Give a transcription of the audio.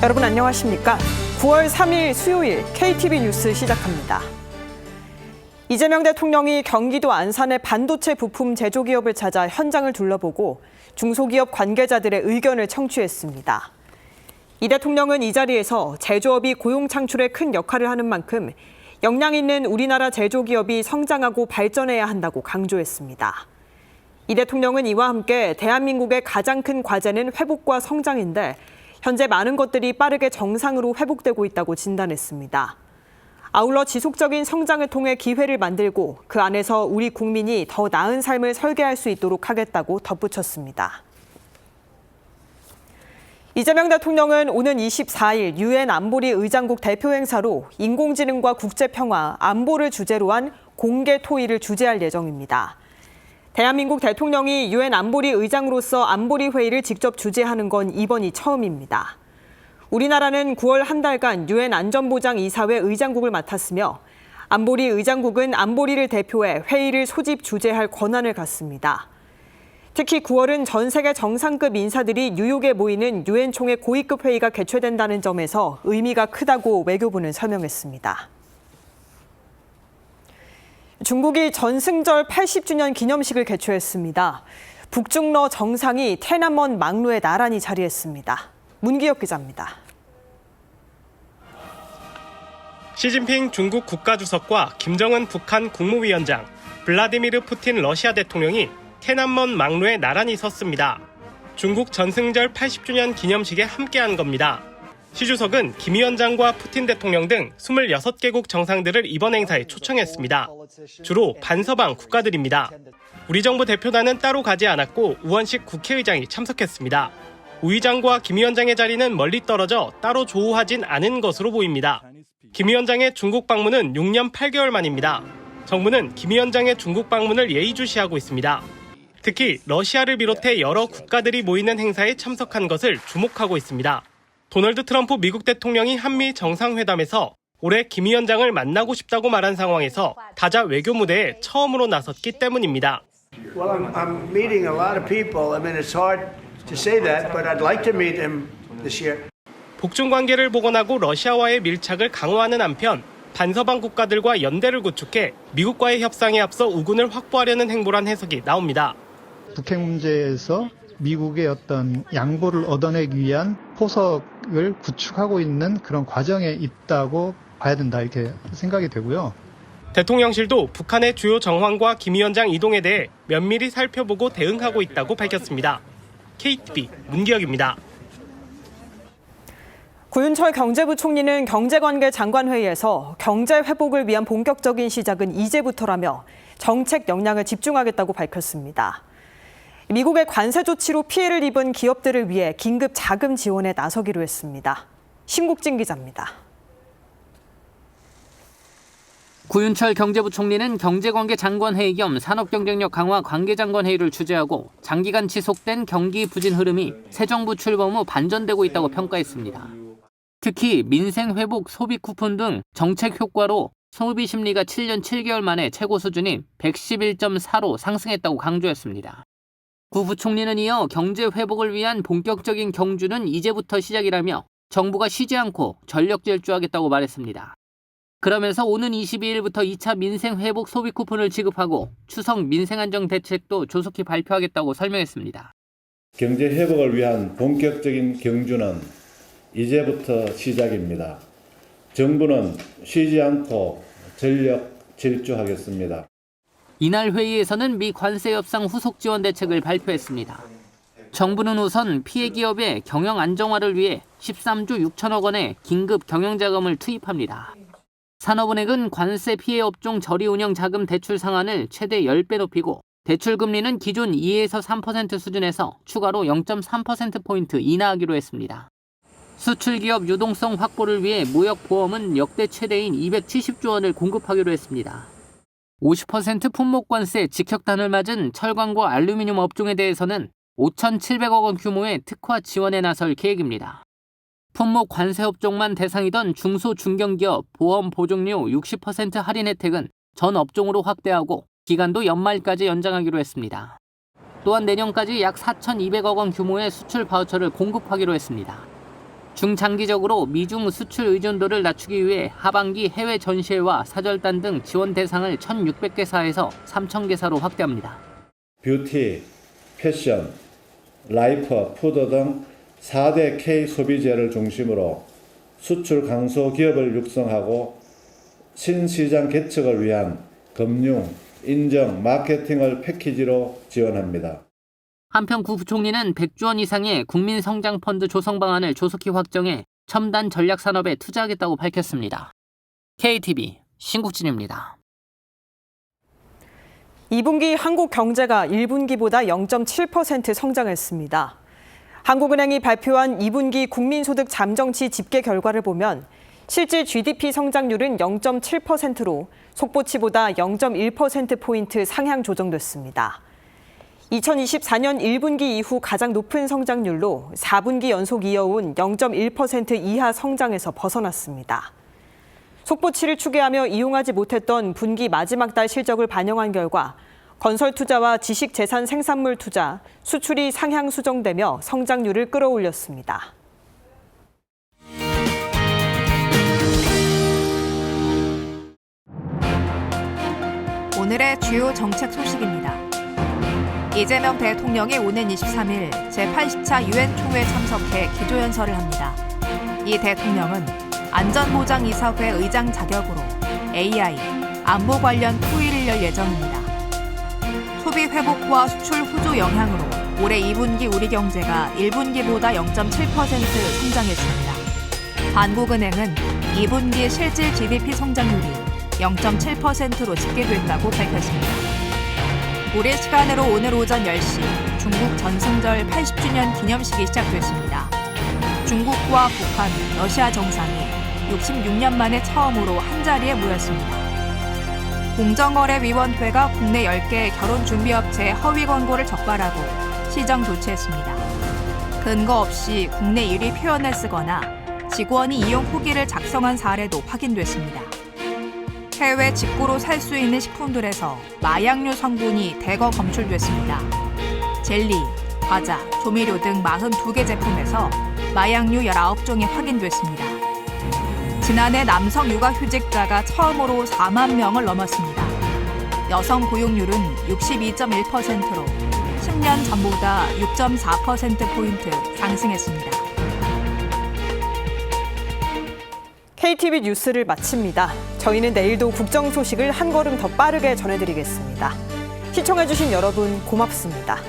여러분 안녕하십니까? 9월 3일 수요일 KTV 뉴스 시작합니다. 이재명 대통령이 경기도 안산의 반도체 부품 제조기업을 찾아 현장을 둘러보고 중소기업 관계자들의 의견을 청취했습니다. 이 대통령은 이 자리에서 제조업이 고용 창출에 큰 역할을 하는 만큼 역량 있는 우리나라 제조기업이 성장하고 발전해야 한다고 강조했습니다. 이 대통령은 이와 함께 대한민국의 가장 큰 과제는 회복과 성장인데 현재 많은 것들이 빠르게 정상으로 회복되고 있다고 진단했습니다. 아울러 지속적인 성장을 통해 기회를 만들고 그 안에서 우리 국민이 더 나은 삶을 설계할 수 있도록 하겠다고 덧붙였습니다. 이재명 대통령은 오는 24일 유엔 안보리 의장국 대표 행사로 인공지능과 국제평화, 안보를 주제로 한 공개 토의를 주재할 예정입니다. 대한민국 대통령이 유엔 안보리 의장으로서 안보리 회의를 직접 주재하는 건 이번이 처음입니다. 우리나라는 9월 한 달간 유엔 안전보장이사회 의장국을 맡았으며 안보리 의장국은 안보리를 대표해 회의를 소집 주재할 권한을 갖습니다. 특히 9월은 전 세계 정상급 인사들이 뉴욕에 모이는 유엔 총회 고위급 회의가 개최된다는 점에서 의미가 크다고 외교부는 설명했습니다. 중국이 전승절 80주년 기념식을 개최했습니다. 북중러 정상이 테난먼 망루에 나란히 자리했습니다. 문기혁 기자입니다. 시진핑 중국 국가주석과 김정은 북한 국무위원장, 블라디미르 푸틴 러시아 대통령이 테난먼 망루에 나란히 섰습니다. 중국 전승절 80주년 기념식에 함께한 겁니다. 시 주석은 김 위원장과 푸틴 대통령 등 26개국 정상들을 이번 행사에 초청했습니다. 주로 반서방 국가들입니다. 우리 정부 대표단은 따로 가지 않았고 우원식 국회의장이 참석했습니다. 우 의장과 김 위원장의 자리는 멀리 떨어져 따로 조우하진 않은 것으로 보입니다. 김 위원장의 중국 방문은 6년 8개월 만입니다. 정부는 김 위원장의 중국 방문을 예의주시하고 있습니다. 특히 러시아를 비롯해 여러 국가들이 모이는 행사에 참석한 것을 주목하고 있습니다. 도널드 트럼프 미국 대통령이 한미 정상회담에서 올해 김 위원장을 만나고 싶다고 말한 상황에서 타자 외교 무대에 처음으로 나섰기 때문입니다. Well, I'm meeting a lot of people. I mean, it's hard to say that, but I'd like to meet him this year. 북중 관계를 복원하고 러시아와의 밀착을 강화하는 한편 반서방 국가들과 연대를 구축해 미국과의 협상에 앞서 우군을 확보하려는 행보란 해석이 나옵니다. 북핵 문제에서 미국의 어떤 양보를 얻어내기 위한 포석을 구축하고 있는 그런 과정에 있다고 봐야 된다 이렇게 생각이 되고요. 대통령실도 북한의 주요 정황과 김 위원장 이동에 대해 면밀히 살펴보고 대응하고 있다고 밝혔습니다. KTV 문기혁입니다. 구윤철 경제부총리는 경제관계 장관회의에서 경제 회복을 위한 본격적인 시작은 이제부터라며 정책 역량을 집중하겠다고 밝혔습니다. 미국의 관세 조치로 피해를 입은 기업들을 위해 긴급 자금 지원에 나서기로 했습니다. 신국진 기자입니다. 구윤철 경제부총리는 경제관계 장관회의 겸 산업경쟁력 강화 관계장관회의를 주재하고 장기간 지속된 경기 부진 흐름이 새 정부 출범 후 반전되고 있다고 평가했습니다. 특히 민생 회복 소비 쿠폰 등 정책 효과로 소비 심리가 7년 7개월 만에 최고 수준인 111.4로 상승했다고 강조했습니다. 구 부총리는 이어 경제 회복을 위한 본격적인 경주는 이제부터 시작이라며 정부가 쉬지 않고 전력 질주하겠다고 말했습니다. 그러면서 오는 22일부터 2차 민생 회복 소비 쿠폰을 지급하고 추석 민생 안정 대책도 조속히 발표하겠다고 설명했습니다. 경제 회복을 위한 본격적인 경주는 이제부터 시작입니다. 정부는 쉬지 않고 전력 질주하겠습니다. 이날 회의에서는 미 관세 협상 후속 지원 대책을 발표했습니다. 정부는 우선 피해 기업의 경영 안정화를 위해 13조 6천억 원의 긴급 경영자금을 투입합니다. 산업은행은 관세 피해 업종 저리 운영 자금 대출 상한을 최대 10배 높이고 대출 금리는 기존 2에서 3% 수준에서 추가로 0.3%포인트 인하하기로 했습니다. 수출 기업 유동성 확보를 위해 무역보험은 역대 최대인 270조 원을 공급하기로 했습니다. 50% 품목 관세 직격탄을 맞은 철강과 알루미늄 업종에 대해서는 5,700억 원 규모의 특화 지원에 나설 계획입니다. 품목 관세 업종만 대상이던 중소 중견기업 보험 보증료 60% 할인 혜택은 전 업종으로 확대하고 기간도 연말까지 연장하기로 했습니다. 또한 내년까지 약 4,200억 원 규모의 수출 바우처를 공급하기로 했습니다. 중장기적으로 미중 수출 의존도를 낮추기 위해 하반기 해외 전시회와 사절단 등 지원 대상을 1,600개사에서 3,000개사로 확대합니다. 뷰티, 패션, 라이프, 푸드 등 4대 K 소비재를 중심으로 수출 강소 기업을 육성하고 신시장 개척을 위한 금융, 인정, 마케팅을 패키지로 지원합니다. 한편 구 부총리는 100조 원 이상의 국민성장펀드 조성 방안을 조속히 확정해 첨단 전략산업에 투자하겠다고 밝혔습니다. KTV 신국진입니다. 2분기 한국 경제가 1분기보다 0.7% 성장했습니다. 한국은행이 발표한 2분기 국민소득 잠정치 집계 결과를 보면 실질 GDP 성장률은 0.7%로 속보치보다 0.1%포인트 상향 조정됐습니다. 2024년 1분기 이후 가장 높은 성장률로 4분기 연속 이어온 0.1% 이하 성장에서 벗어났습니다. 속보치를 추계하며 이용하지 못했던 분기 마지막 달 실적을 반영한 결과 건설 투자와 지식재산 생산물 투자, 수출이 상향 수정되며 성장률을 끌어올렸습니다. 오늘의 주요 정책 소식입니다. 이재명 대통령이 오는 23일 제80차 유엔 총회에 참석해 기조연설을 합니다. 이 대통령은 안전보장이사회 의장 자격으로 AI, 안보 관련 토의를 열 예정입니다. 소비 회복과 수출 후조 영향으로 올해 2분기 우리 경제가 1분기보다 0.7% 성장했습니다. 한국은행은 2분기 실질 GDP 성장률이 0.7%로 집계됐다고 밝혔습니다. 우리 시간으로 오늘 오전 10시 중국 전승절 80주년 기념식이 시작됐습니다. 중국과 북한, 러시아 정상이 66년 만에 처음으로 한자리에 모였습니다. 공정거래위원회가 국내 10개 결혼준비업체 허위 광고를 적발하고 시정 조치했습니다. 근거 없이 국내 1위 표현을 쓰거나 직원이 이용 후기를 작성한 사례도 확인됐습니다. 해외 직구로 살 수 있는 식품들에서 마약류 성분이 대거 검출됐습니다. 젤리, 과자, 조미료 등 42개 제품에서 마약류 19종이 확인됐습니다. 지난해 남성 육아휴직자가 처음으로 4만 명을 넘었습니다. 여성 고용률은 62.1%로 10년 전보다 6.4%포인트 상승했습니다. KTV 뉴스를 마칩니다. 저희는 내일도 국정 소식을 한 걸음 더 빠르게 전해드리겠습니다. 시청해주신 여러분 고맙습니다.